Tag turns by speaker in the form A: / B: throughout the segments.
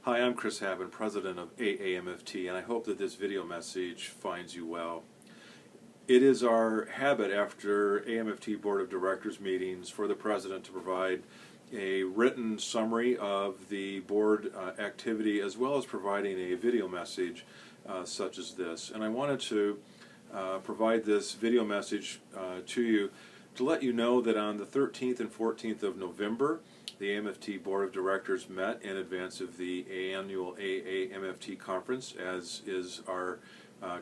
A: Hi, I'm Chris Habben, President of AAMFT, and I hope that this video message finds you well. It is our habit after AAMFT Board of Directors meetings for the President to provide a written summary of the board activity as well as providing a video message such as this. And I wanted to provide this video message to you to let you know that on the 13th and 14th of November, the AAMFT Board of Directors met in advance of the annual AAMFT conference, as is our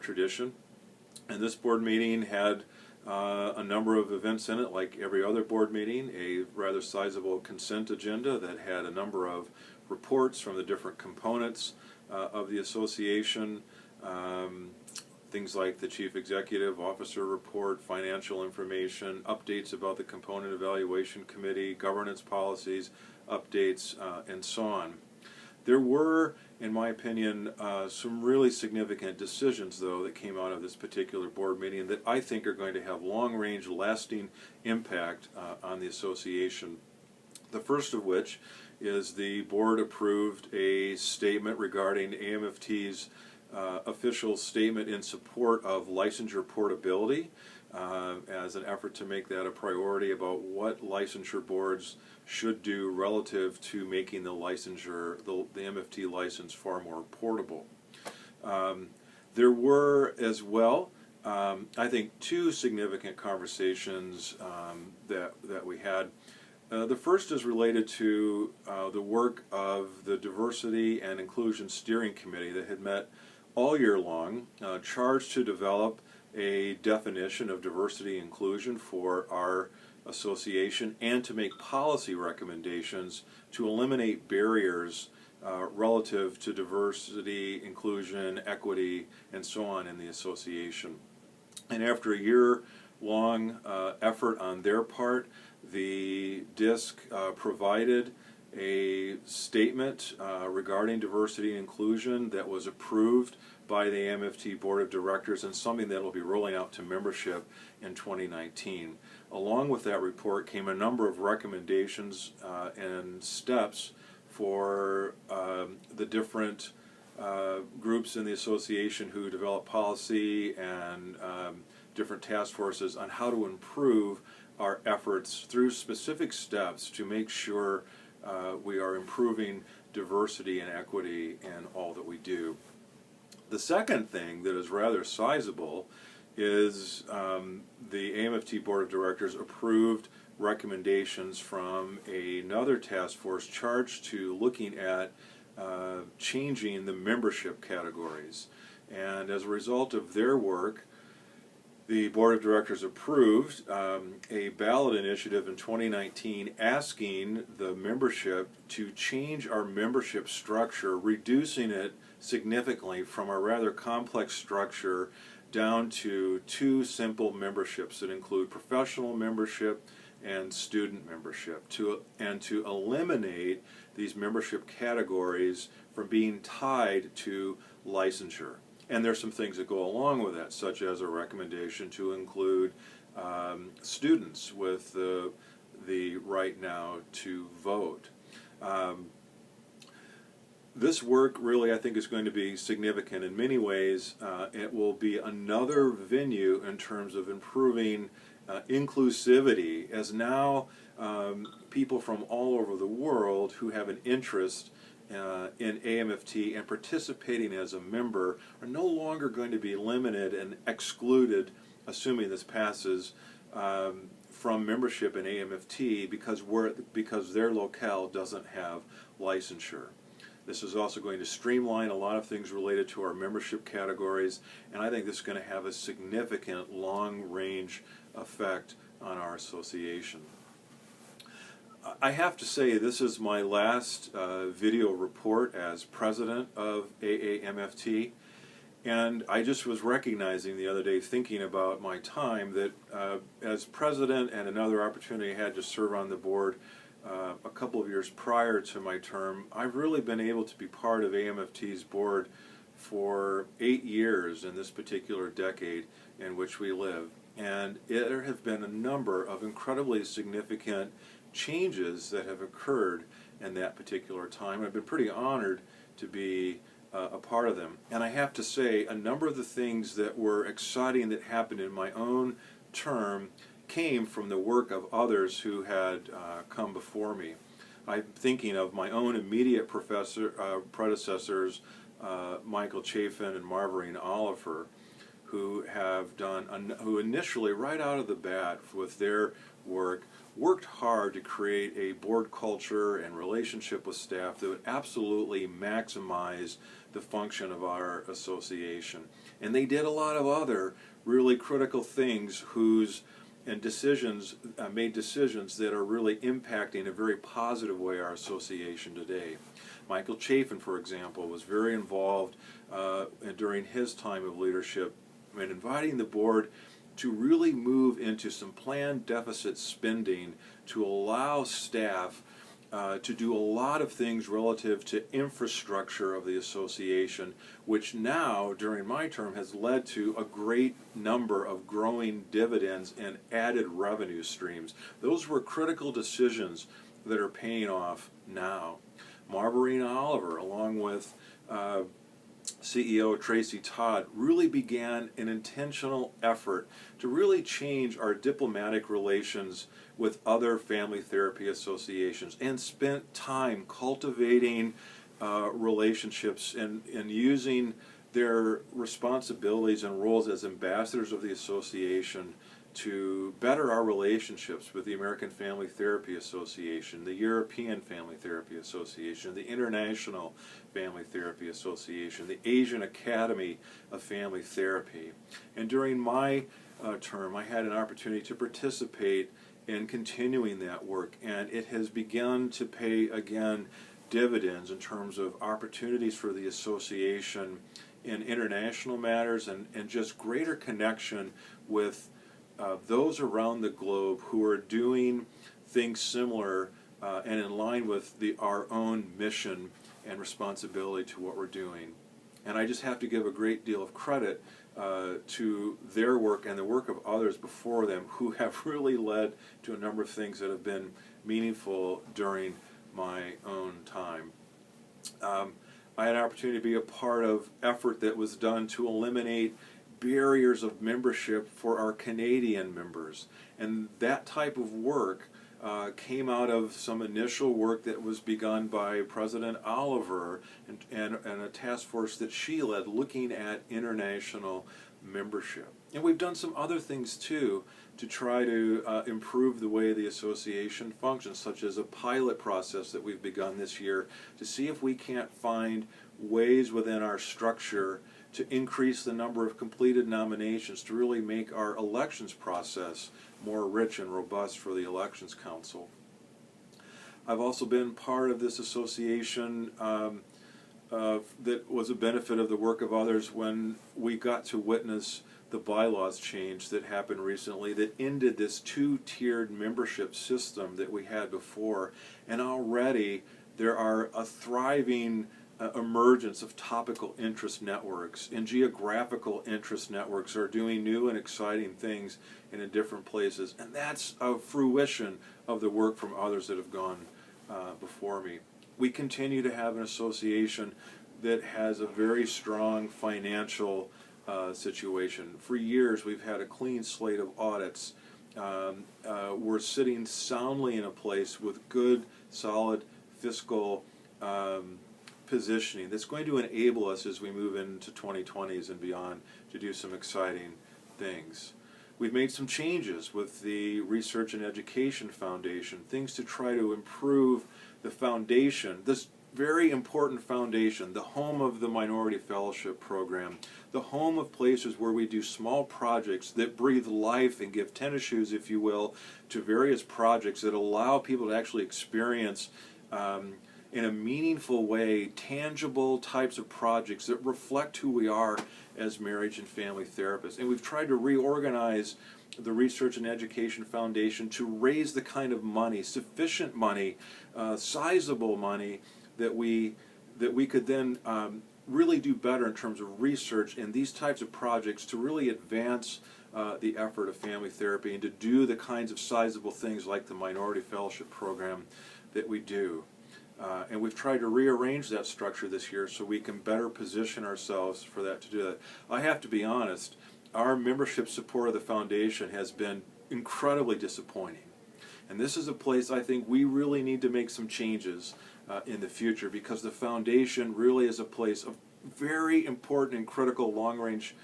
A: tradition. And this board meeting had a number of events in it, like every other board meeting, a rather sizable consent agenda that had a number of reports from the different components of the association, things like the Chief Executive Officer report, financial information, updates about the Component Evaluation Committee, governance policies, updates, and so on. There were, in my opinion, some really significant decisions, though, that came out of this particular board meeting that I think are going to have long-range, lasting impact on the association. The first of which is the board approved a statement regarding AAMFT's official statement in support of licensure portability as an effort to make that a priority about what licensure boards should do relative to making the licensure, the MFT license, far more portable. There were as well, I think, two significant conversations that we had. The first is related to the work of the Diversity and Inclusion Steering Committee that had met all year long, charged to develop a definition of diversity and inclusion for our association and to make policy recommendations to eliminate barriers relative to diversity, inclusion, equity, and so on in the association. And after a year-long effort on their part, the DISC provided a statement regarding diversity and inclusion that was approved by the AAMFT Board of Directors and something that will be rolling out to membership in 2019. Along with that report came a number of recommendations and steps for the different groups in the association who develop policy and different task forces on how to improve our efforts through specific steps to make sure we are improving diversity and equity in all that we do. The second thing that is rather sizable is the AAMFT Board of Directors approved recommendations from another task force charged to looking at changing the membership categories. And as a result of their work, the Board of Directors approved a ballot initiative in 2019 asking the membership to change our membership structure, reducing it significantly from a rather complex structure down to two simple memberships that include professional membership and student membership, and to eliminate these membership categories from being tied to licensure. And there's some things that go along with that, such as a recommendation to include students with the right now to vote. This work really, I think, is going to be significant in many ways. It will be another venue in terms of improving inclusivity, as now people from all over the world who have an interest in AAMFT and participating as a member are no longer going to be limited and excluded, assuming this passes, from membership in AAMFT because their locale doesn't have licensure. This is also going to streamline a lot of things related to our membership categories, and I think this is going to have a significant long-range effect on our association. I have to say, this is my last video report as president of AAMFT, and I just was recognizing the other day, thinking about my time, that as president and another opportunity I had to serve on the board a couple of years prior to my term, I've really been able to be part of AAMFT's board for 8 years in this particular decade in which we live. And there have been a number of incredibly significant changes that have occurred in that particular time. I've been pretty honored to be a part of them. And I have to say, a number of the things that were exciting that happened in my own term came from the work of others who had come before me. I'm thinking of my own immediate predecessors, Michael Chafin and Marvarine Oliver, who who initially, right out of the bat with their work, worked hard to create a board culture and relationship with staff that would absolutely maximize the function of our association. And they did a lot of other really critical things made decisions that are really impacting in a very positive way our association today. Michael Chafin, for example, was very involved during his time of leadership in inviting the board to really move into some planned deficit spending to allow staff to do a lot of things relative to infrastructure of the association, which now, during my term, has led to a great number of growing dividends and added revenue streams. Those were critical decisions that are paying off now. Marvarine Oliver, along with CEO Tracy Todd, really began an intentional effort to really change our diplomatic relations with other family therapy associations, and spent time cultivating relationships and using their responsibilities and roles as ambassadors of the association to better our relationships with the American Family Therapy Association, the European Family Therapy Association, the International Family Therapy Association, the Asian Academy of Family Therapy. And during my term, I had an opportunity to participate in continuing that work, and it has begun to pay, again, dividends in terms of opportunities for the association in international matters and just greater connection with those around the globe who are doing things similar and in line with our own mission and responsibility to what we're doing. And I just have to give a great deal of credit to their work and the work of others before them who have really led to a number of things that have been meaningful during my own time. I had an opportunity to be a part of effort that was done to eliminate barriers of membership for our Canadian members. And that type of work came out of some initial work that was begun by President Oliver and a task force that she led looking at international membership. And we've done some other things too to try to improve the way the association functions, such as a pilot process that we've begun this year to see if we can't find ways within our structure to increase the number of completed nominations to really make our elections process more rich and robust for the Elections Council. I've also been part of this association that was a benefit of the work of others when we got to witness the bylaws change that happened recently that ended this two-tiered membership system that we had before. And already there are a thriving emergence of topical interest networks, and geographical interest networks are doing new and exciting things in different places, and that's a fruition of the work from others that have gone before me. We continue to have an association that has a very strong financial situation. For years we've had a clean slate of audits. We're sitting soundly in a place with good, solid fiscal positioning that's going to enable us as we move into 2020s and beyond to do some exciting things. We've made some changes with the Research and Education Foundation, things to try to improve the foundation, this very important foundation, the home of the Minority Fellowship Program, the home of places where we do small projects that breathe life and give tennis shoes, if you will, to various projects that allow people to actually experience in a meaningful way, tangible types of projects that reflect who we are as marriage and family therapists. And we've tried to reorganize the Research and Education Foundation to raise the kind of money, sufficient money, sizable money, that we could then really do better in terms of research in these types of projects to really advance the effort of family therapy and to do the kinds of sizable things like the Minority Fellowship Program that we do. And we've tried to rearrange that structure this year so we can better position ourselves for that to do that. I have to be honest, our membership support of the foundation has been incredibly disappointing. And this is a place I think we really need to make some changes in the future, because the foundation really is a place of very important and critical long-range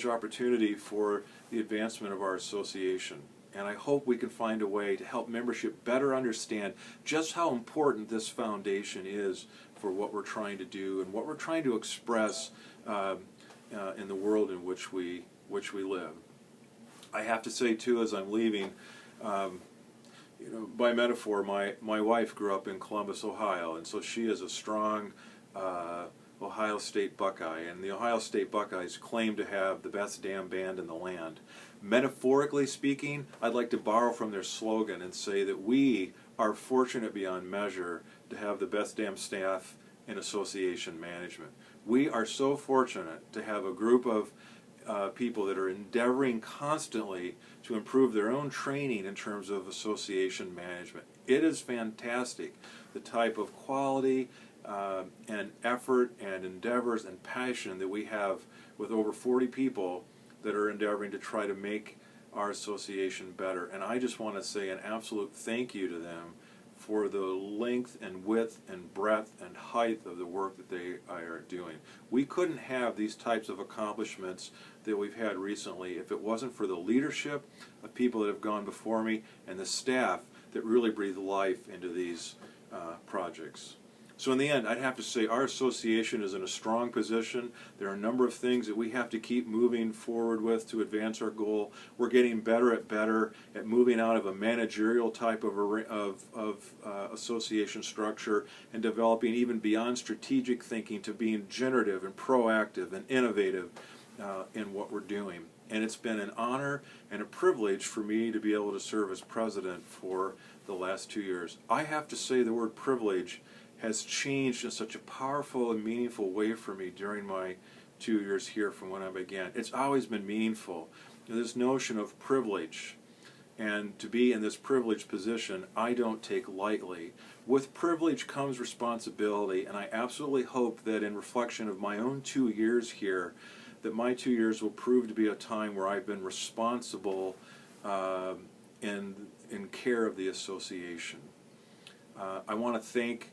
A: opportunity for the advancement of our association. And I hope we can find a way to help membership better understand just how important this foundation is for what we're trying to do and what we're trying to express in the world in which we live. I have to say too, as I'm leaving, you know, by metaphor, my wife grew up in Columbus, Ohio, and so she is a strong Ohio State Buckeye, and the Ohio State Buckeyes claim to have the best damn band in the land. Metaphorically speaking, I'd like to borrow from their slogan and say that we are fortunate beyond measure to have the best damn staff in association management. We are so fortunate to have a group of people that are endeavoring constantly to improve their own training in terms of association management. It is fantastic, the type of quality and effort and endeavors and passion that we have with over 40 people that are endeavoring to try to make our association better. And I just want to say an absolute thank you to them for the length and width and breadth and height of the work that they are doing. We couldn't have these types of accomplishments that we've had recently if it wasn't for the leadership of people that have gone before me and the staff that really breathe life into these projects. So in the end, I'd have to say our association is in a strong position. There are a number of things that we have to keep moving forward with to advance our goal. We're getting better at moving out of a managerial type of association structure and developing even beyond strategic thinking to being generative and proactive and innovative in what we're doing. And it's been an honor and a privilege for me to be able to serve as president for the last 2 years. I have to say the word privilege has changed in such a powerful and meaningful way for me during my 2 years here from when I began. It's always been meaningful. This notion of privilege, and to be in this privileged position, I don't take lightly. With privilege comes responsibility, and I absolutely hope that in reflection of my own 2 years here, that my 2 years will prove to be a time where I've been responsible in care of the association. I want to thank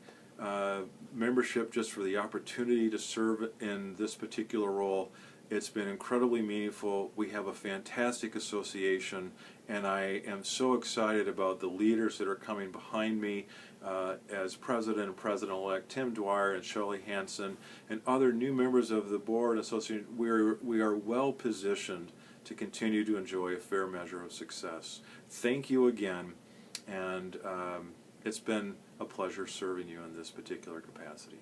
A: membership just for the opportunity to serve in this particular role. It's been incredibly meaningful. We have a fantastic association, and I am so excited about the leaders that are coming behind me as President and President-elect Tim Dwyer and Shelley Hansen and other new members of the board association. We are well positioned to continue to enjoy a fair measure of success. Thank you again, and it's been a pleasure serving you in this particular capacity.